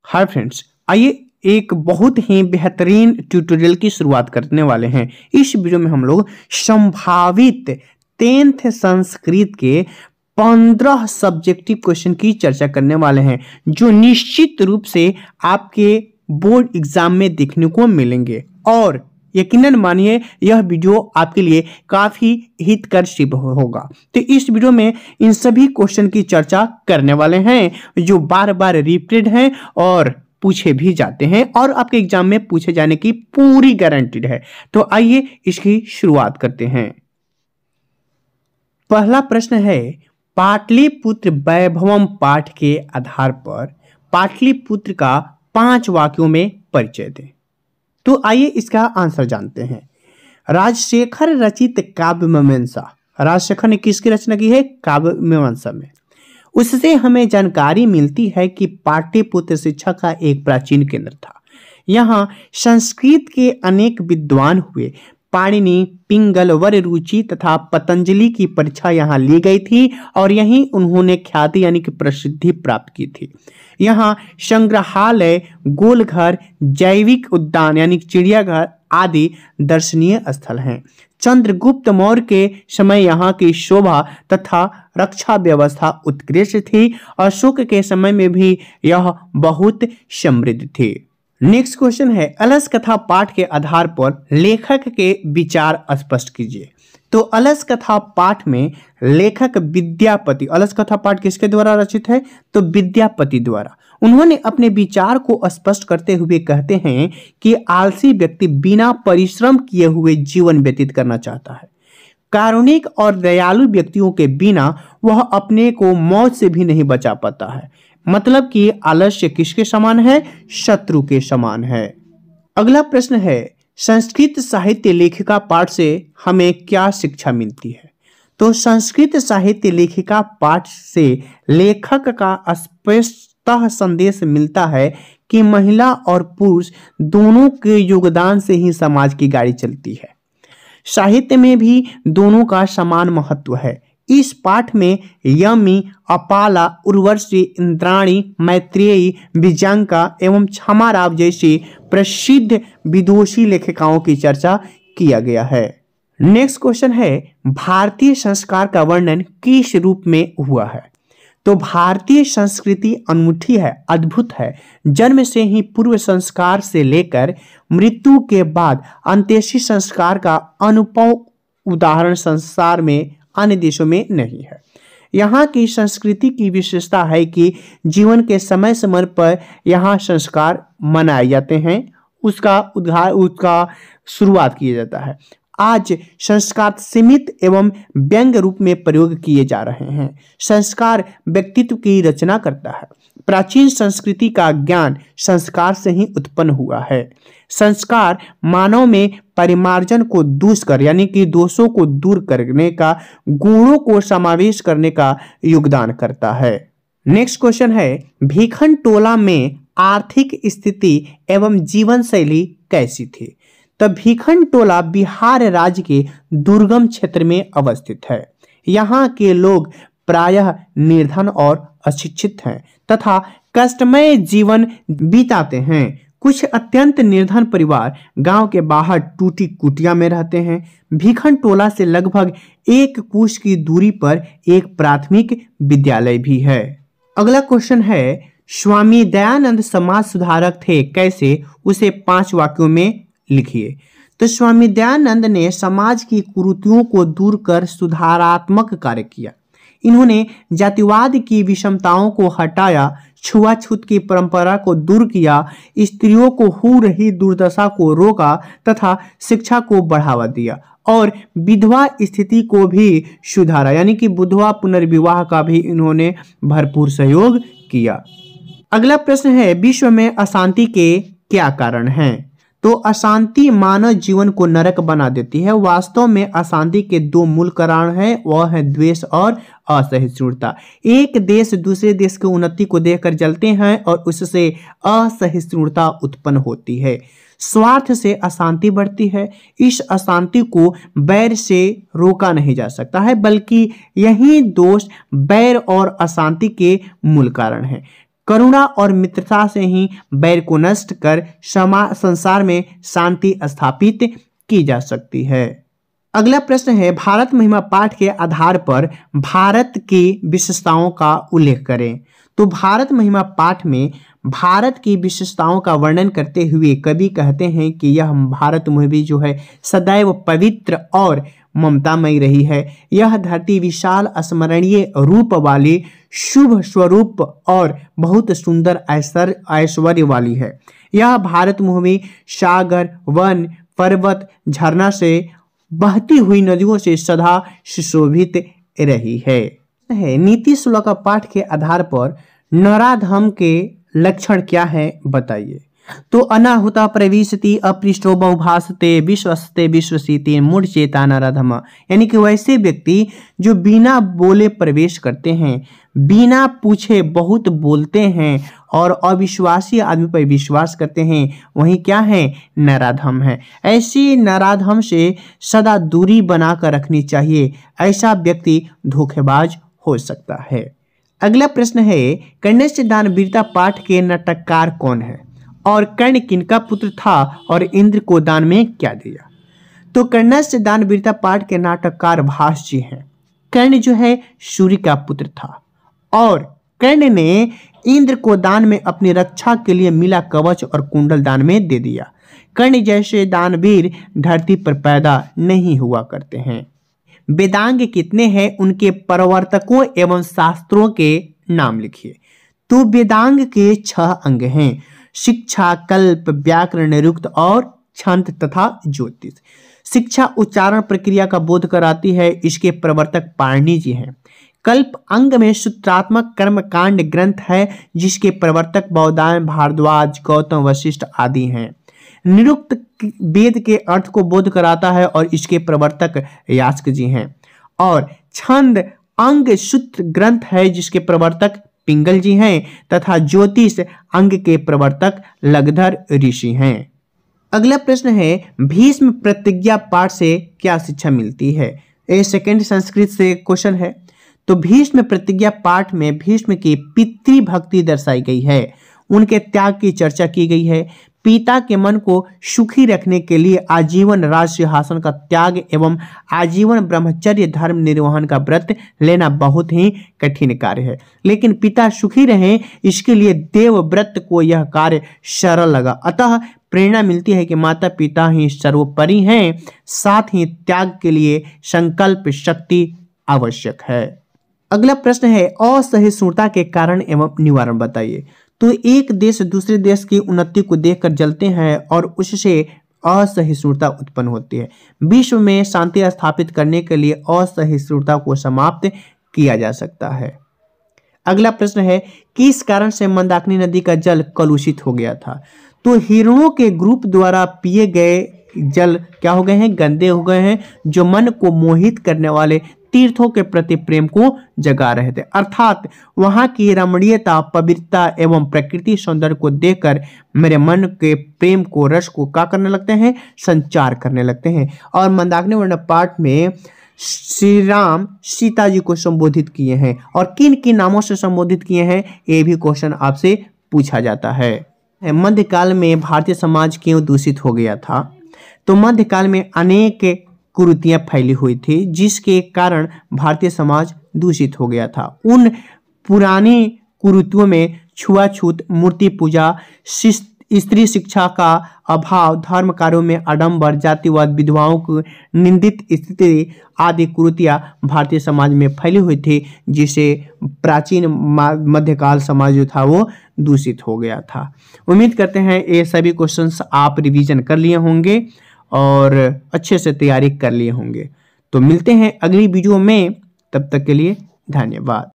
Hi friends, आइए एक बहुत ही बेहतरीन ट्यूटोरियल की शुरुआत करने वाले हैं। इस वीडियो में हम लोग संभावित 10th संस्कृत के 15 सब्जेक्टिव क्वेश्चन की चर्चा करने वाले हैं, जो निश्चित रूप से आपके बोर्ड एग्जाम में देखने को मिलेंगे। और यकीनन मानिए यह वीडियो आपके लिए काफी हितकर सिद्ध होगा। तो इस वीडियो में इन सभी क्वेश्चन की चर्चा करने वाले हैं जो बार बार रिपीटेड हैं और पूछे भी जाते हैं और आपके एग्जाम में पूछे जाने की पूरी गारंटीड है। तो आइए इसकी शुरुआत करते हैं। पहला प्रश्न है, पाटलिपुत्र वैभवम पाठ के आधार पर पाटलिपुत्र का 5 वाक्यों में परिचय दें। तो आइए इसका आंसर जानते हैं। राजशेखर रचित काव्य मीमांसा, राजशेखर ने किसकी रचना की है? काव्य मीमांसा में। उससे हमें जानकारी मिलती है कि पाटलिपुत्र शिक्षा का एक प्राचीन केंद्र था। यहाँ संस्कृत के अनेक विद्वान हुए। पाणिनि, पिंगल, वररुचि तथा पतंजलि की परीक्षा यहाँ ली गई थी और यहीं उन्होंने ख्याति यानी कि प्रसिद्धि प्राप्त की थी। यहाँ संग्रहालय, गोलघर, जैविक उद्यान यानी चिड़ियाघर आदि दर्शनीय स्थल हैं। चंद्रगुप्त मौर्य के समय यहाँ की शोभा तथा रक्षा व्यवस्था उत्कृष्ट थी। अशोक के समय में भी यह बहुत समृद्ध थी। नेक्स्ट क्वेश्चन है, अलस कथा पाठ के आधार पर लेखक के विचार स्पष्ट कीजिए। तो अलस कथा पाठ में लेखक विद्यापति, अलस कथा पाठ किसके द्वारा रचित है? तो विद्यापति द्वारा। उन्होंने अपने विचार को स्पष्ट करते हुए कहते हैं कि आलसी व्यक्ति बिना परिश्रम किए हुए जीवन व्यतीत करना चाहता है। कारुणिक और दयालु व्यक्तियों के बिना वह अपने को मौत से भी नहीं बचा पाता है। मतलब कि आलस्य किसके समान है? शत्रु के समान है। अगला प्रश्न है, संस्कृत साहित्य लेखिका पाठ से हमें क्या शिक्षा मिलती है? तो संस्कृत साहित्य लेखिका पाठ से लेखक का स्पष्ट संदेश मिलता है कि महिला और पुरुष दोनों के योगदान से ही समाज की गाड़ी चलती है। साहित्य में भी दोनों का समान महत्व है। इस पाठ में यमी, अपाला, उर्वशी, इंद्राणी, मैत्रेयी, विजयांका एवं क्षमाराव जैसी प्रसिद्ध विदुषी लेखिकाओं की चर्चा किया गया है। नेक्स्ट क्वेश्चन है, भारतीय संस्कार का वर्णन किस रूप में हुआ है? तो भारतीय संस्कृति अनूठी है, अद्भुत है। जन्म से ही पूर्व संस्कार से लेकर मृत्यु के बाद अंत्येष्टि संस्कार का अनुपम उदाहरण संसार में अन्य देशों में नहीं है। यहाँ की संस्कृति की विशेषता है कि जीवन के समय समय पर यहाँ संस्कार मनाए जाते हैं, उसका शुरुआत किया जाता है। आज संस्कार सीमित एवं व्यंग रूप में प्रयोग किए जा रहे हैं। संस्कार व्यक्तित्व की रचना करता है। प्राचीन संस्कृति का ज्ञान संस्कार से ही उत्पन्न हुआ है। संस्कार मानव में परिमार्जन को दुष्कर यानी कि दोषों को दूर करने का, गुणों को समावेश करने का योगदान करता है। नेक्स्ट क्वेश्चन है, भीखन टोला में आर्थिक स्थिति एवं जीवन शैली कैसी थी? तो भीखन टोला बिहार राज्य के दुर्गम क्षेत्र में अवस्थित है। यहाँ के लोग प्रायः निर्धन और अशिक्षित हैं तथा कष्टमय जीवन बिताते हैं। कुछ अत्यंत निर्धन परिवार गांव के बाहर टूटी कुटिया में रहते हैं। भीखन टोला से लगभग 1 कोस की दूरी पर एक प्राथमिक विद्यालय भी है। अगला क्वेश्चन है, स्वामी दयानंद समाज सुधारक थे कैसे? उसे 5 वाक्यों में लिखिए। तो स्वामी दयानंद ने समाज की कुरीतियों को दूर कर सुधारात्मक कार्य किया। इन्होंने जातिवाद की विषमताओं को हटाया, छुआछूत की परंपरा को दूर किया, स्त्रियों को हो रही दुर्दशा को रोका तथा शिक्षा को बढ़ावा दिया और विधवा स्थिति को भी सुधारा, यानी कि विधवा पुनर्विवाह का भी इन्होंने भरपूर सहयोग किया। अगला प्रश्न है, विश्व में अशांति के क्या कारण हैं? तो अशांति मानव जीवन को नरक बना देती है। वास्तव में अशांति के 2 मूल कारण हैं, वह है द्वेष और असहिष्णुता। एक देश दूसरे देश की उन्नति को देखकर जलते हैं और उससे असहिष्णुता उत्पन्न होती है। स्वार्थ से अशांति बढ़ती है। इस अशांति को बैर से रोका नहीं जा सकता है, बल्कि यही दोष बैर और अशांति के मूल कारण है। करुणा और मित्रता से ही बैर को नष्ट कर संसार में शांति स्थापित की जा सकती है। अगला प्रश्न है, भारत महिमा पाठ के आधार पर भारत की विशेषताओं का उल्लेख करें। तो भारत महिमा पाठ में भारत की विशेषताओं का वर्णन करते हुए कवि कहते हैं कि यह भारत भूमि जो है सदैव पवित्र और ममतामयी रही है। यह धरती विशाल स्मरणीय रूप वाली, शुभ स्वरूप और बहुत सुंदर ऐश्वर्य वाली है। यह भारत भूमि सागर, वन, पर्वत, झरना से बहती हुई नदियों से सदा सुशोभित रही है। नीति 16 का पाठ के आधार पर नराधम के लक्षण क्या है बताइए। तो अनाहुता प्रविशति अपृष्टो बहुभाषते विश्वस्ते विश्वसीते मूढ़चेता नराधम, यानी कि वैसे व्यक्ति जो बिना बोले प्रवेश करते हैं, बिना पूछे बहुत बोलते हैं और अविश्वासी आदमी पर विश्वास करते हैं, वही क्या है, नराधम है। ऐसी नराधम से सदा दूरी बनाकर रखनी चाहिए। ऐसा व्यक्ति धोखेबाज हो सकता है। अगला प्रश्न है, कर्णस्य दान वीरता पाठ के नाटककार कौन है और कर्ण किनका पुत्र था और इंद्र को दान में क्या दिया। तो कर्णस्य दान वीरता पाठ के नाटककार भास जी हैं। कर्ण जो है सूर्य का पुत्र था और कर्ण ने इंद्र को दान में अपनी रक्षा के लिए मिला कवच और कुंडल दान में दे दिया। कर्ण जैसे दानवीर धरती पर पैदा नहीं हुआ करते हैं। वेदांग कितने हैं, उनके प्रवर्तकों एवं शास्त्रों के नाम लिखिए। तो वेदांग के 6 अंग हैं, शिक्षा, कल्प, व्याकरण, निरुक्त और छंद तथा ज्योतिष। शिक्षा उच्चारण प्रक्रिया का बोध कराती है, इसके प्रवर्तक पाणिनि जी हैं। कल्प अंग में सूत्रात्मक कर्मकांड ग्रंथ है, जिसके प्रवर्तक बौद्धायन, भारद्वाज, गौतम वशिष्ठ आदि हैं। निरुक्त वेद के अर्थ को बोध कराता है और इसके प्रवर्तक यास्क जी हैं। और छंद अंग सूत्र ग्रंथ है, जिसके प्रवर्तक पिंगल जी हैं तथा ज्योतिष अंग के प्रवर्तक लगधर ऋषि हैं। अगला प्रश्न है, भीष्म प्रतिज्ञा पाठ से क्या शिक्षा मिलती है। ये सेकंड संस्कृत से क्वेश्चन है। तो भीष्म प्रतिज्ञा पाठ में भीष्म की पितृभक्ति दर्शाई गई है, उनके त्याग की चर्चा की गई है। पिता के मन को सुखी रखने के लिए आजीवन राज सिंहासन का त्याग एवं आजीवन ब्रह्मचर्य धर्म निर्वहन का व्रत लेना बहुत ही कठिन कार्य है, लेकिन पिता सुखी रहें इसके लिए देव व्रत को यह कार्य सरल लगा। अतः प्रेरणा मिलती है कि माता पिता ही सर्वोपरि हैं, साथ ही त्याग के लिए संकल्प शक्ति आवश्यक है। अगला प्रश्न है, असहिष्णुता के कारण एवं निवारण बताइए। तो एक देश दूसरे देश की उन्नति को देखकर जलते हैं और उससे असहिष्णुता उत्पन्न होती है। विश्व में शांति स्थापित करने के लिए असहिष्णुता को समाप्त किया जा सकता है। अगला प्रश्न है, किस कारण से मंदाकिनी नदी का जल कलुषित हो गया था। तो हिरणों के ग्रुप द्वारा पिए गए जल क्या हो गए हैं, गंदे हो गए हैं, जो मन को मोहित करने वाले तीर्थों के प्रति प्रेम को जगा रहे थे। अर्थात वहां की रमणीयता, पवित्रता एवं प्रकृति सौंदर्य को देखकर मेरे मन के प्रेम को, रस को क्या करने लगते हैं, संचार करने लगते हैं। और मंदाकिनी वर्ण पाठ में श्री राम सीता जी को संबोधित किए हैं और किन किन नामों से संबोधित किए हैं, ये भी क्वेश्चन आपसे पूछा जाता है। मध्यकाल में भारतीय समाज क्यों दूषित हो गया था। तो मध्यकाल में अनेक कुरीतियां फैली हुई थी, जिसके कारण भारतीय समाज दूषित हो गया था। उन पुरानी कुरीतियों में छुआछूत, मूर्ति पूजा, स्त्री शिक्षा का अभाव, धर्म कार्यों में आडंबर, जातिवाद, विधवाओं को निंदित स्थिति आदि कुरीतियां भारतीय समाज में फैली हुई थी, जिसे प्राचीन मध्यकाल समाज जो था वो दूषित हो गया था। उम्मीद करते हैं ये सभी क्वेश्चंस आप रिवीजन कर लिए होंगे और अच्छे से तैयारी कर लिए होंगे। तो मिलते हैं अगली वीडियो में, तब तक के लिए धन्यवाद।